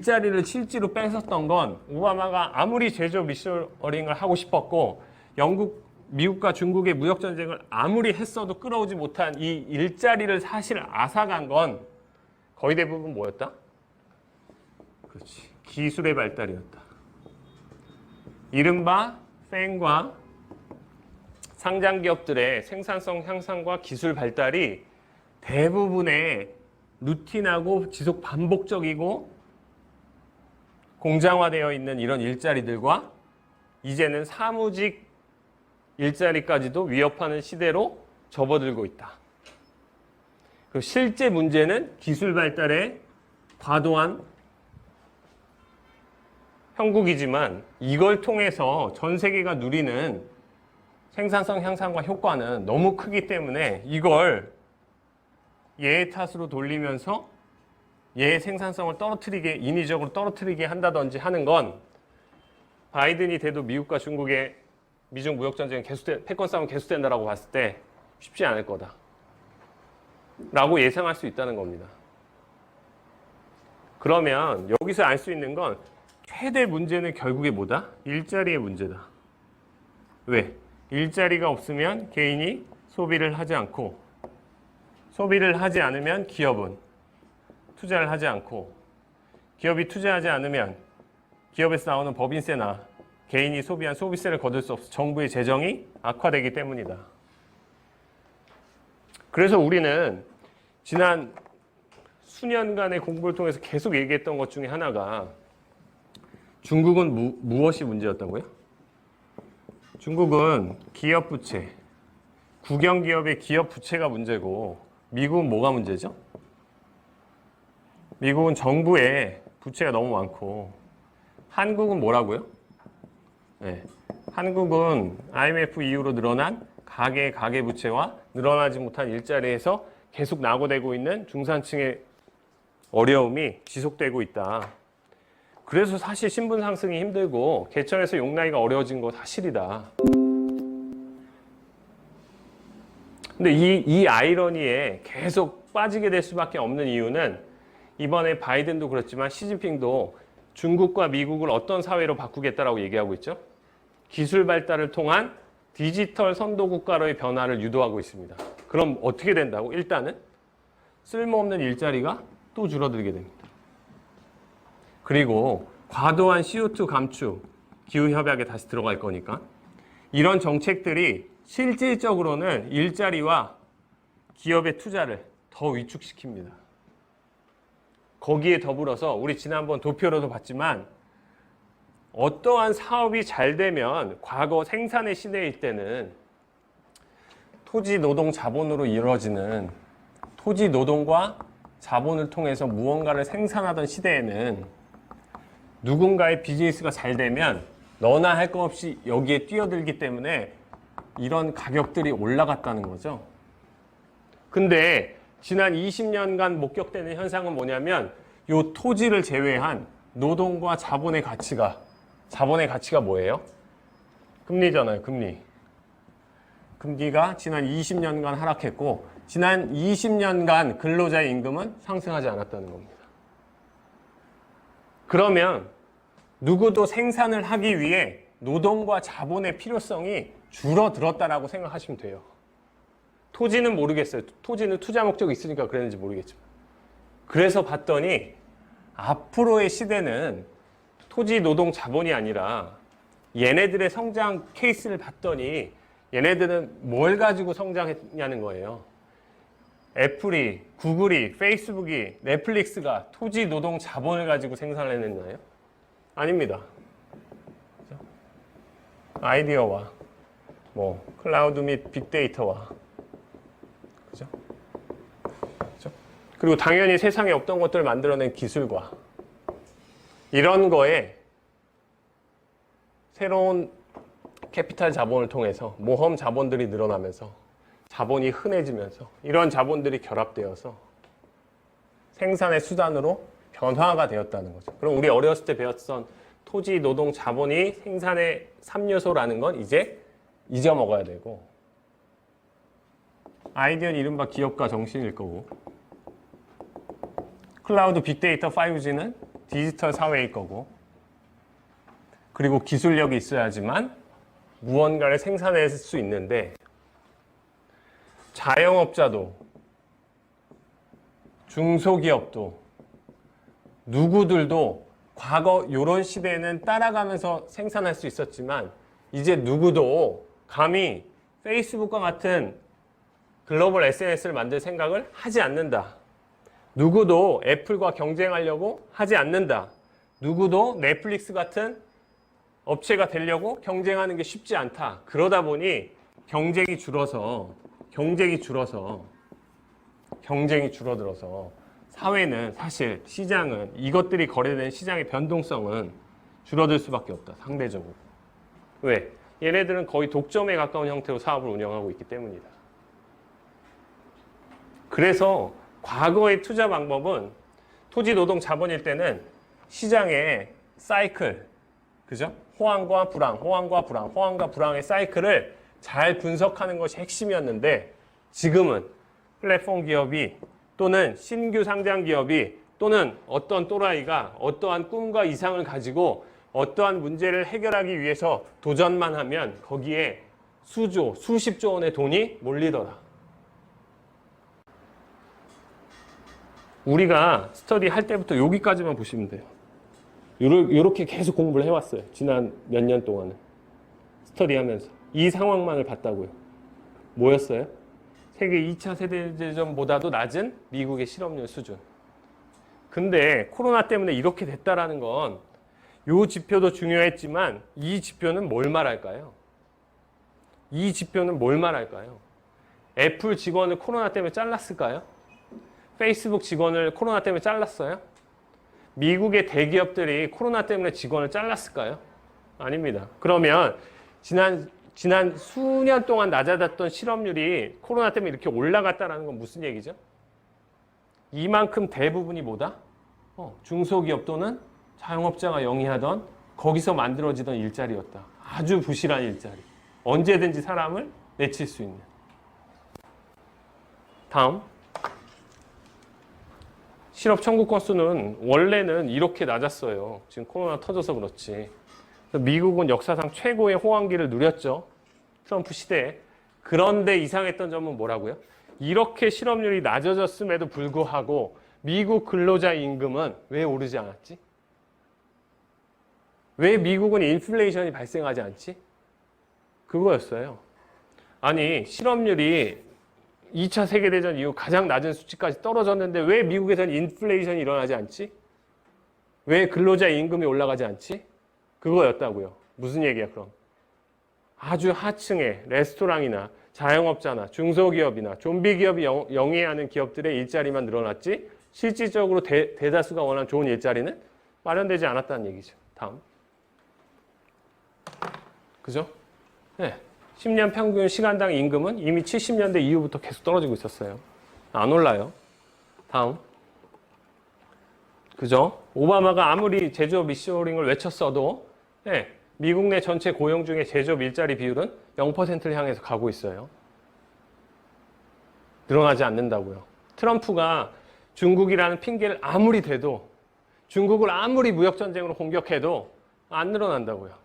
일자리를 실제로 뺏었던 건 오바마가 아무리 제조 리쇼어링을 하고 싶었고 미국과 중국의 무역 전쟁을 아무리 했어도 끌어오지 못한 이 일자리를 사실 앗아간 건 거의 대부분 뭐였다? 그렇지. 기술의 발달이었다. 이른바 팬과 상장 기업들의 생산성 향상과 기술 발달이 대부분의 루틴하고 지속 반복적이고 공장화되어 있는 이런 일자리들과 이제는 사무직 일자리까지도 위협하는 시대로 접어들고 있다. 그리고 실제 문제는 기술 발달의 과도한 형국이지만 이걸 통해서 전 세계가 누리는 생산성 향상과 효과는 너무 크기 때문에 이걸 얘의 탓으로 돌리면서 얘의 생산성을 떨어뜨리게, 인위적으로 떨어뜨리게 한다든지 하는 건 바이든이 돼도 미국과 중국의 미중 무역 전쟁은 패권 싸움은 계속된다라고 봤을 때 쉽지 않을 거다 라고 예상할 수 있다는 겁니다. 그러면 여기서 알 수 있는 건 최대 문제는 결국에 뭐다? 일자리의 문제다. 왜? 일자리가 없으면 개인이 소비를 하지 않고 소비를 하지 않으면 기업은 투자를 하지 않고 기업이 투자하지 않으면 기업에서 나오는 법인세나 개인이 소비한 소비세를 거둘 수 없어 정부의 재정이 악화되기 때문이다. 그래서 우리는 지난 수년간의 공부를 통해서 계속 얘기했던 것 중에 하나가 중국은 무엇이 문제였다고요? 중국은 기업 부채, 국영기업의 기업 부채가 문제고 미국은 뭐가 문제죠? 미국은 정부의 부채가 너무 많고 한국은 뭐라고요? 네, 한국은 IMF 이후로 늘어난 가계 부채와 늘어나지 못한 일자리에서 계속 낙오되고 있는 중산층의 어려움이 지속되고 있다. 그래서 사실 신분 상승이 힘들고 개천에서 용나기가 어려워진 거 사실이다. 근데 이 아이러니에 계속 빠지게 될 수밖에 없는 이유는 이번에 바이든도 그렇지만 시진핑도 중국과 미국을 어떤 사회로 바꾸겠다라고 얘기하고 있죠? 기술 발달을 통한 디지털 선도 국가로의 변화를 유도하고 있습니다. 그럼 어떻게 된다고? 일단은 쓸모없는 일자리가 또 줄어들게 됩니다. 그리고 과도한 CO2 감축, 기후협약에 다시 들어갈 거니까 이런 정책들이 실질적으로는 일자리와 기업의 투자를 더 위축시킵니다. 거기에 더불어서 우리 지난번 도표로도 봤지만 어떠한 사업이 잘 되면 과거 생산의 시대일 때는 토지, 노동, 자본으로 이루어지는 토지, 노동과 자본을 통해서 무언가를 생산하던 시대에는 누군가의 비즈니스가 잘 되면 너나 할 것 없이 여기에 뛰어들기 때문에 이런 가격들이 올라갔다는 거죠. 근데 지난 20년간 목격되는 현상은 뭐냐면 이 토지를 제외한 노동과 자본의 가치가 뭐예요? 금리잖아요, 금리. 금리가 지난 20년간 하락했고 지난 20년간 근로자의 임금은 상승하지 않았다는 겁니다. 그러면 누구도 생산을 하기 위해 노동과 자본의 필요성이 줄어들었다라고 생각하시면 돼요. 토지는 모르겠어요. 토지는 투자 목적이 있으니까 그랬는지 모르겠지만. 그래서 봤더니 앞으로의 시대는 토지, 노동, 자본이 아니라 얘네들의 성장 케이스를 봤더니 얘네들은 뭘 가지고 성장했냐는 거예요. 애플이, 구글이, 페이스북이, 넷플릭스가 토지, 노동, 자본을 가지고 생산을 해냈나요? 아닙니다. 그렇죠? 아이디어와 클라우드 및 빅데이터와 그죠? 그죠? 그리고 당연히 세상에 없던 것들을 만들어낸 기술과 이런 거에 새로운 캐피탈 자본을 통해서 모험 자본들이 늘어나면서 자본이 흔해지면서 이런 자본들이 결합되어서 생산의 수단으로 변화가 되었다는 거죠. 그럼 우리 어렸을 때 배웠던 토지, 노동, 자본이 생산의 3요소라는 건 이제 잊어먹어야 되고 아이디어는 이른바 기업가 정신일 거고 클라우드 빅데이터 5G는 디지털 사회일 거고, 그리고 기술력이 있어야지만 무언가를 생산할 수 있는데, 자영업자도 중소기업도 누구들도 과거 이런 시대에는 따라가면서 생산할 수 있었지만 이제 누구도 감히 페이스북과 같은 글로벌 SNS를 만들 생각을 하지 않는다. 누구도 애플과 경쟁하려고 하지 않는다. 누구도 넷플릭스 같은 업체가 되려고 경쟁하는 게 쉽지 않다. 그러다 보니 경쟁이 줄어들어서 사회는 사실 시장은 이것들이 거래되는 시장의 변동성은 줄어들 수밖에 없다. 상대적으로. 왜? 얘네들은 거의 독점에 가까운 형태로 사업을 운영하고 있기 때문이다. 그래서 과거의 투자 방법은 토지 노동 자본일 때는 시장의 사이클, 그죠? 호황과 불황, 호황과 불황, 호황과 불황의 사이클을 잘 분석하는 것이 핵심이었는데 지금은 플랫폼 기업이 또는 신규 상장 기업이 또는 어떤 또라이가 어떠한 꿈과 이상을 가지고 어떠한 문제를 해결하기 위해서 도전만 하면 거기에 수조, 수십조 원의 돈이 몰리더라. 우리가 스터디 할 때부터 여기까지만 보시면 돼요. 이렇게 계속 공부를 해왔어요. 지난 몇 년 동안은. 스터디 하면서. 이 상황만을 봤다고요. 뭐였어요? 세계 2차 세계대전보다도 낮은 미국의 실업률 수준. 근데 코로나 때문에 이렇게 됐다라는 건 이 지표도 중요했지만 이 지표는 뭘 말할까요? 이 지표는 뭘 말할까요? 애플 직원을 코로나 때문에 잘랐을까요? 페이스북 직원을 코로나 때문에 잘랐어요? 미국의 대기업들이 코로나 때문에 직원을 잘랐을까요? 아닙니다. 그러면 지난 수년 동안 낮아졌던 실업률이 코로나 때문에 이렇게 올라갔다는 건 무슨 얘기죠? 이만큼 대부분이 뭐다? 중소기업 또는 자영업자가 영위하던 거기서 만들어지던 일자리였다. 아주 부실한 일자리. 언제든지 사람을 내칠 수 있는. 다음. 실업 청구 건수는 원래는 이렇게 낮았어요. 지금 코로나 터져서 그렇지. 미국은 역사상 최고의 호황기를 누렸죠. 트럼프 시대에. 그런데 이상했던 점은 뭐라고요? 이렇게 실업률이 낮아졌음에도 불구하고 미국 근로자 임금은 왜 오르지 않았지? 왜 미국은 인플레이션이 발생하지 않지? 그거였어요. 아니, 실업률이 2차 세계대전 이후 가장 낮은 수치까지 떨어졌는데 왜 미국에서는 인플레이션이 일어나지 않지? 왜 근로자 임금이 올라가지 않지? 그거였다고요. 무슨 얘기야 그럼? 아주 하층의 레스토랑이나 자영업자나 중소기업이나 좀비 기업이 영위하는 기업들의 일자리만 늘어났지 실질적으로 대다수가 원하는 좋은 일자리는 마련되지 않았다는 얘기죠. 다음. 그죠? 네. 10년 평균 시간당 임금은 이미 70년대 이후부터 계속 떨어지고 있었어요. 안 올라요. 다음. 그죠? 오바마가 아무리 제조업 리쇼링을 외쳤어도 네, 미국 내 전체 고용 중에 제조업 일자리 비율은 0%를 향해서 가고 있어요. 늘어나지 않는다고요. 트럼프가 중국이라는 핑계를 아무리 대도 중국을 아무리 무역전쟁으로 공격해도 안 늘어난다고요.